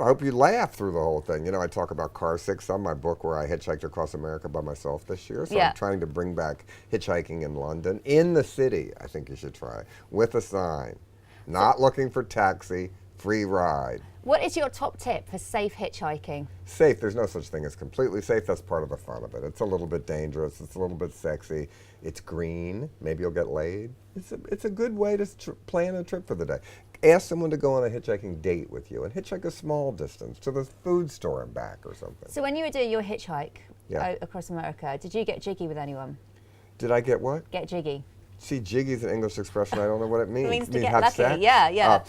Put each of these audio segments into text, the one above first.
I hope you laugh through the whole thing. You know, I talk about car sick, some my book where I hitchhiked across America by myself this year. So I'm trying to bring back hitchhiking in London, in the city. I think you should try, with a sign. Not looking for taxi, free ride. What is your top tip for safe hitchhiking? Safe, there's no such thing as completely safe. That's part of the fun of it. It's a little bit dangerous. It's a little bit sexy. It's green. Maybe you'll get laid. It's a good way to plan a trip for the day. Ask someone to go on a hitchhiking date with you and hitchhike a small distance to the food store and back or something. So when you were doing your hitchhike across America, did you get jiggy with anyone? Did I get what? Get jiggy. See, jiggy is an English expression. I don't know what it means. It means to You get have lucky. sex? Yeah.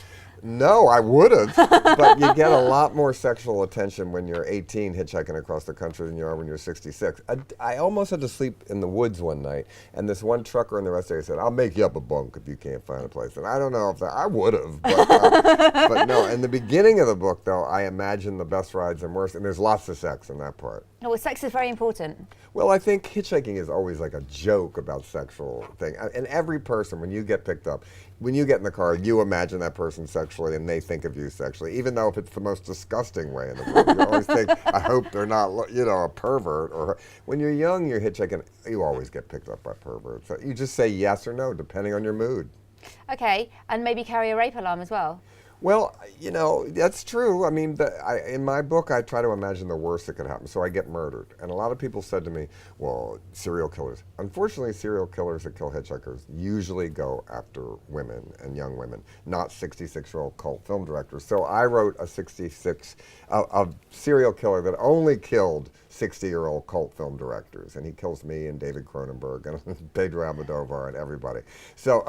No, I would have, but you get a lot more sexual attention when you're 18 hitchhiking across the country than you are when you're 66. I almost had to sleep in the woods one night, and this one trucker in the rest area said, "I'll make you up a bunk if you can't find a place." And I don't know if I would have, but no. In the beginning of the book, though, I imagine the best rides and worst, and there's lots of sex in that part. Oh, well, sex is very important. Well, I think hitchhiking is always like a joke about sexual thing. And every person, when you get picked up, when you get in the car, you imagine that person sexually and they think of you sexually, even though if it's the most disgusting way in the world. You always think, I hope they're not, a pervert. Or when you're young, you're hitchhiking, you always get picked up by perverts. So you just say yes or no, depending on your mood. Okay, and maybe carry a rape alarm as well. Well, that's true. I mean, in my book, I try to imagine the worst that could happen. So I get murdered. And a lot of people said to me, well, serial killers. Unfortunately, serial killers that kill hitchhikers usually go after women and young women, not 66-year-old cult film directors. So I wrote a serial killer that only killed 60-year-old cult film directors. And he kills me and David Cronenberg and Pedro Almodovar and everybody. So,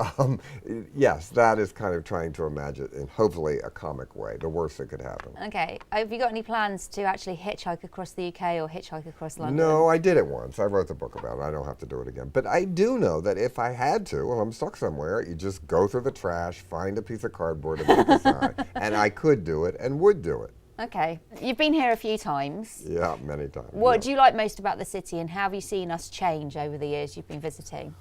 yes, that is kind of trying to imagine in hopefully a comic way, the worst that could happen. Okay. Have you got any plans to actually hitchhike across the UK or hitchhike across London? No, I did it once. I wrote the book about it. I don't have to do it again. But I do know that if I had to, if I'm stuck somewhere, you just go through the trash, find a piece of cardboard and make a sign. And I could do it and would do it. Okay. You've been here a few times. Yeah, many times. What do you like most about the city, and how have you seen us change over the years you've been visiting?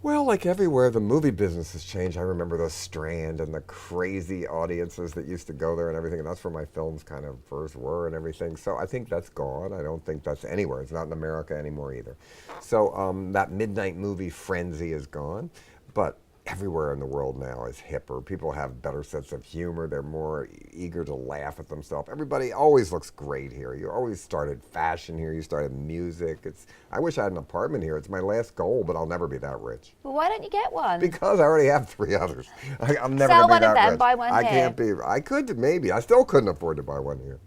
Well, like everywhere, the movie business has changed. I remember the Strand and the crazy audiences that used to go there and everything, and that's where my films kind of first were and everything. So I think that's gone. I don't think that's anywhere. It's not in America anymore either. So that midnight movie frenzy is gone, but everywhere in the world now is hipper. People have better sense of humor. They're more eager to laugh at themselves. Everybody always looks great here. You always started fashion here. You started music. I wish I had an apartment here. It's my last goal, but I'll never be that rich. Well, why don't you get one? Because I already have 3 others. I'm never Sell going to be one of that them, rich. buy one I here. can't be. I could maybe. I still couldn't afford to buy one here.